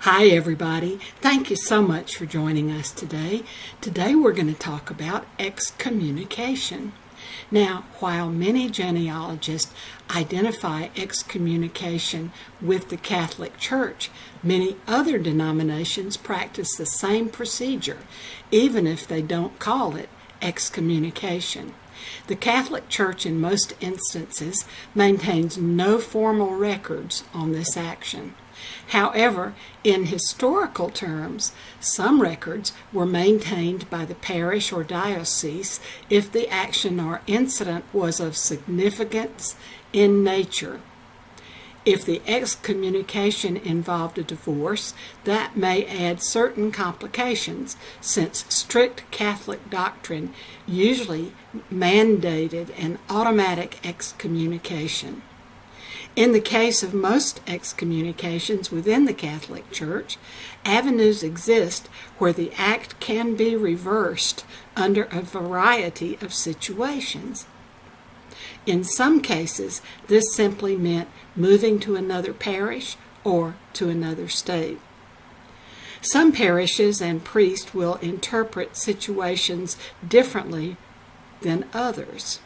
Hi everybody, thank you so much for joining us today. Today we're going to talk about excommunication. Now, while many genealogists identify excommunication with the Catholic Church, many other denominations practice the same procedure, even if they don't call it excommunication. The Catholic Church in most instances maintains no formal records on this action. However, in historical terms, some records were maintained by the parish or diocese if the action or incident was of significance in nature. If the excommunication involved a divorce, that may add certain complications, since strict Catholic doctrine usually mandated an automatic excommunication. In the case of most excommunications within the Catholic Church, avenues exist where the act can be reversed under a variety of situations. In some cases, this simply meant moving to another parish or to another state. Some parishes and priests will interpret situations differently than others.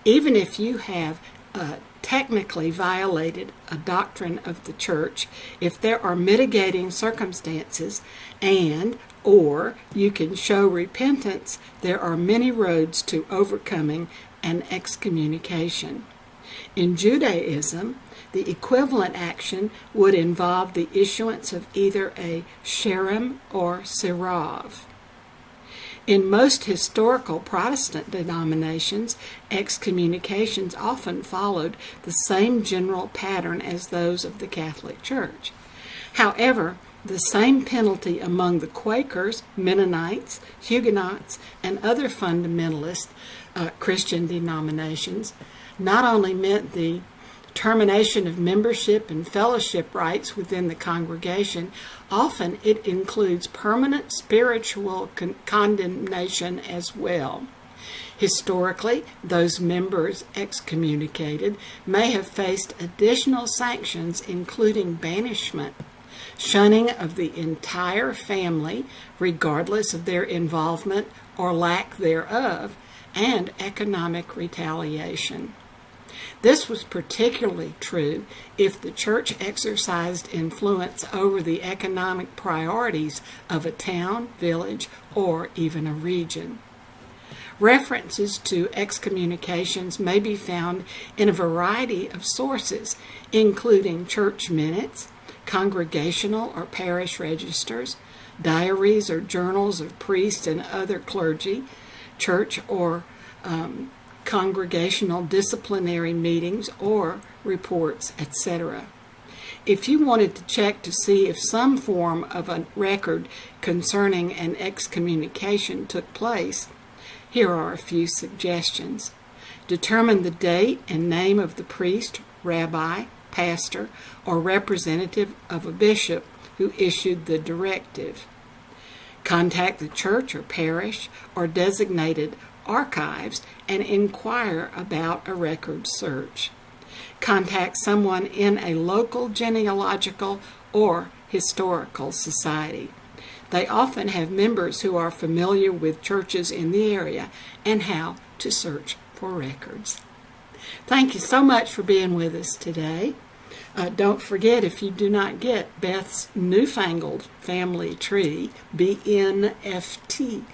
Even if you have technically violated a doctrine of the Church, if there are mitigating circumstances or you can show repentance, there are many roads to overcoming an excommunication. In Judaism, the equivalent action would involve the issuance of either a sherem or sirav. In most historical Protestant denominations, excommunications often followed the same general pattern as those of the Catholic Church. However, the same penalty among the Quakers, Mennonites, Huguenots, and other fundamentalist Christian denominations not only meant the termination of membership and fellowship rights within the congregation, often it includes permanent spiritual condemnation as well. Historically, those members excommunicated may have faced additional sanctions, including banishment, shunning of the entire family, regardless of their involvement or lack thereof, and economic retaliation. This was particularly true if the Church exercised influence over the economic priorities of a town, village, or even a region. References to excommunications may be found in a variety of sources, including church minutes, congregational or parish registers, diaries or journals of priests and other clergy, church or congregational disciplinary meetings or reports, etc. If you wanted to check to see if some form of a record concerning an excommunication took place, here are a few suggestions. Determine the date and name of the priest, rabbi, pastor, or representative of a bishop who issued the directive. Contact the church or parish or designated archives and inquire about a record search. Contact someone in a local genealogical or historical society. They often have members who are familiar with churches in the area and how to search for records. Thank you so much for being with us today. Don't forget, if you do not get Beth's newfangled family tree, BNFT,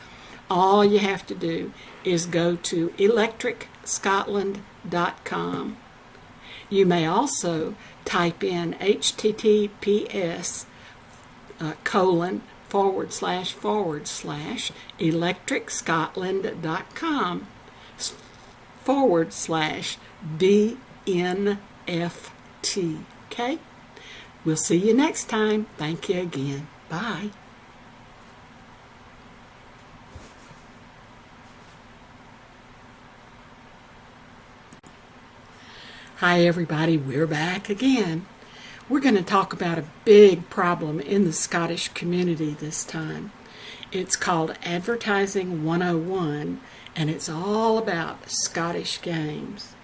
all you have to do is go to electricscotland.com. You may also type in https://electricscotland.com/BNFT. Okay? We'll see you next time. Thank you again. Bye. Hi everybody, we're back again. We're going to talk about a big problem in the Scottish community this time. It's called Advertising 101, and it's all about Scottish games.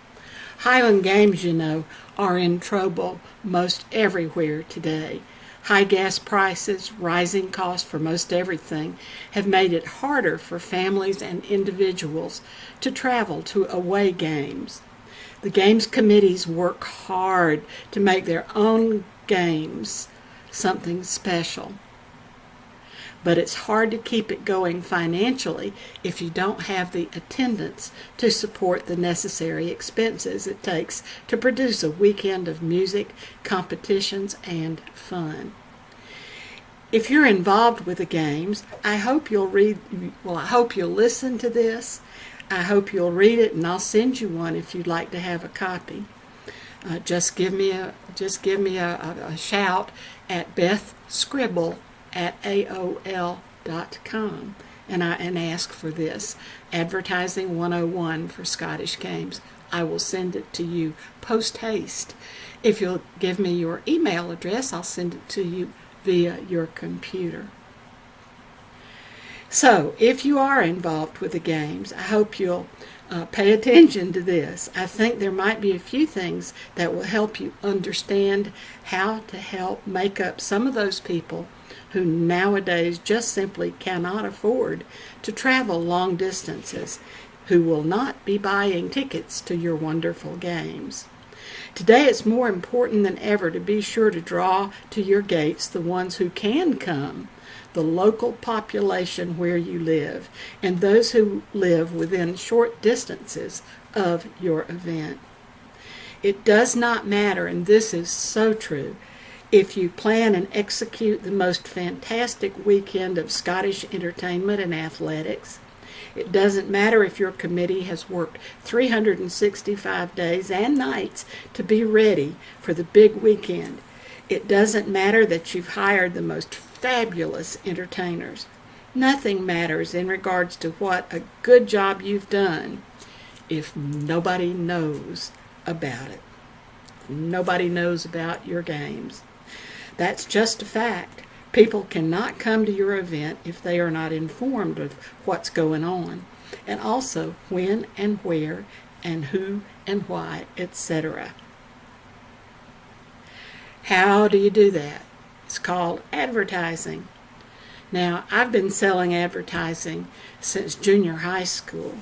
Highland Games, you know, are in trouble most everywhere today. High gas prices, rising costs for most everything have made it harder for families and individuals to travel to away games. The games committees work hard to make their own games something special. But it's hard to keep it going financially if you don't have the attendance to support the necessary expenses it takes to produce a weekend of music, competitions, and fun. If you're involved with the games, I hope you'll listen to this. I hope you'll read it, and I'll send you one if you'd like to have a copy. Just give me a shout at bethscribble at AOL.com and ask for this, Advertising 101 for Scottish Games. I will send it to you post haste. If you'll give me your email address, I'll send it to you via your computer. So, if you are involved with the games, I hope you'll pay attention to this. I think there might be a few things that will help you understand how to help make up some of those people who nowadays just simply cannot afford to travel long distances, who will not be buying tickets to your wonderful games. Today it's more important than ever to be sure to draw to your gates the ones who can come, the local population where you live, and those who live within short distances of your event. It does not matter, and this is so true, if you plan and execute the most fantastic weekend of Scottish entertainment and athletics. It doesn't matter if your committee has worked 365 days and nights to be ready for the big weekend. It doesn't matter that you've hired the most fabulous entertainers. Nothing matters in regards to what a good job you've done if nobody knows about it. If nobody knows about your games. That's just a fact. People cannot come to your event if they are not informed of what's going on, and also when and where and who and why, etc. How do you do that? It's called advertising. Now, I've been selling advertising since junior high school.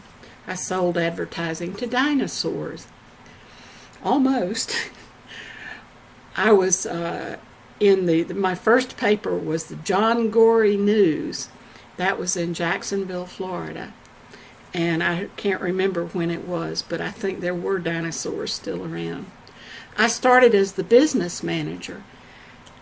I sold advertising to dinosaurs. Almost. I was my first paper was the John Gorey News. That was in Jacksonville, Florida. And I can't remember when it was, but I think there were dinosaurs still around. I started as the business manager.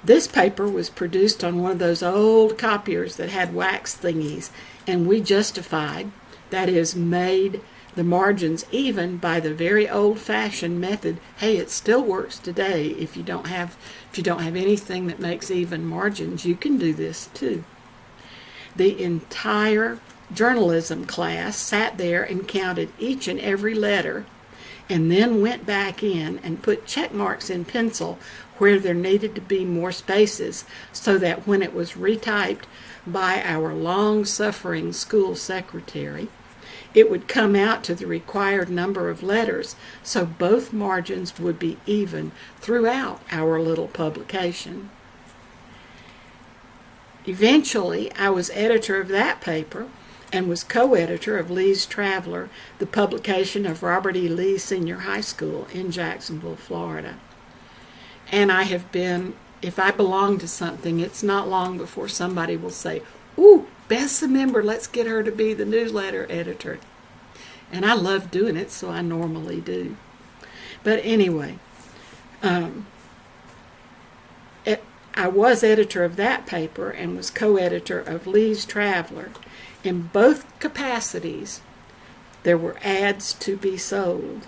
This paper was produced on one of those old copiers that had wax thingies, and we justified, that is, made the margins even by the very old-fashioned method. Hey, it still works today. If you don't have anything that makes even margins, you can do this too. The entire journalism class sat there and counted each and every letter, and then went back in and put check marks in pencil where there needed to be more spaces, so that when it was retyped by our long-suffering school secretary, it would come out to the required number of letters, so both margins would be even throughout our little publication. Eventually, I was editor of that paper and was co-editor of Lee's Traveler, the publication of Robert E. Lee Senior High School in Jacksonville, Florida. And I have been, if I belong to something, it's not long before somebody will say, "Ooh, Beth's a member, let's get her to be the newsletter editor." And I love doing it, so I normally do. But anyway, I was editor of that paper and was co-editor of Lee's Traveler. In both capacities, there were ads to be sold.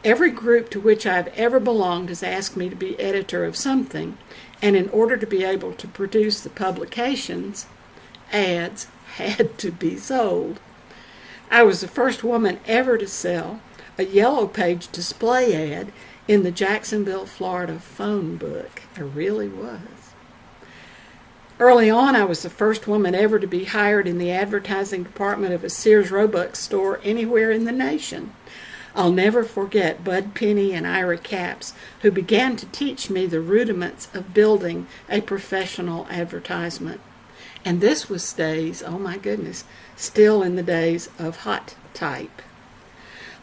Every group to which I've ever belonged has asked me to be editor of something, and in order to be able to produce the publications, ads had to be sold. I was the first woman ever to sell a yellow page display ad in the Jacksonville, Florida phone book. I really was. Early on, I was the first woman ever to be hired in the advertising department of a Sears Roebuck store anywhere in the nation. I'll never forget Bud Penny and Ira Capps, who began to teach me the rudiments of building a professional advertisement. And this was days, oh my goodness, still in the days of hot type.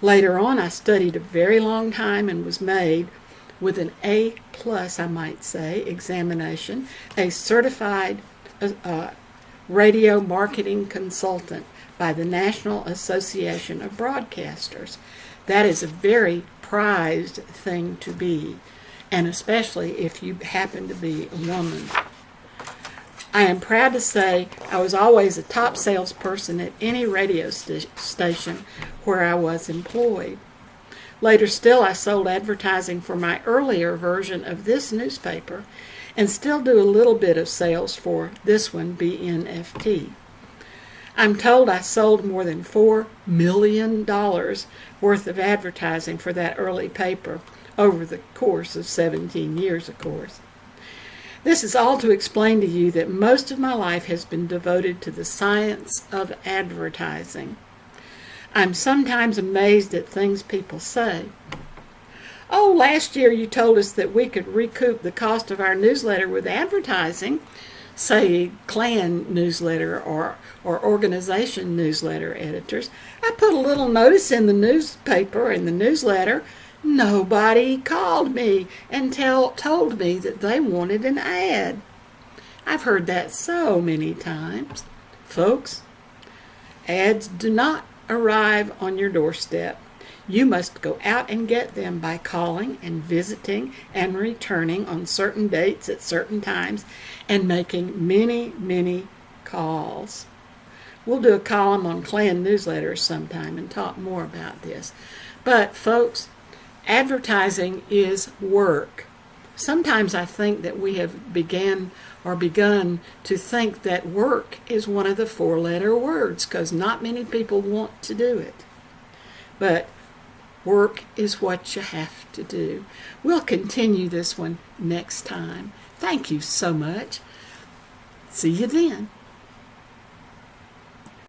Later on, I studied a very long time and was made, with an A+, I might say, examination, a certified radio marketing consultant by the National Association of Broadcasters. That is a very prized thing to be, and especially if you happen to be a woman. I am proud to say I was always a top salesperson at any radio station where I was employed. Later still, I sold advertising for my earlier version of this newspaper and still do a little bit of sales for this one, BNFT. I'm told I sold more than $4 million worth of advertising for that early paper over the course of 17 years, of course. This is all to explain to you that most of my life has been devoted to the science of advertising. I'm sometimes amazed at things people say. Oh, last year you told us that we could recoup the cost of our newsletter with advertising, say Klan newsletter or organization newsletter editors. I put a little notice in the newspaper and the newsletter. Nobody called me and told me that they wanted an ad. I've heard that so many times. Folks, ads do not arrive on your doorstep. You must go out and get them by calling and visiting and returning on certain dates at certain times and making many, many calls. We'll do a column on Klan newsletters sometime and talk more about this. But folks, advertising is work. Sometimes I think that we have begun to think that work is one of the four-letter words because not many people want to do it. But work is what you have to do. We'll continue this one next time. Thank you so much. See you then.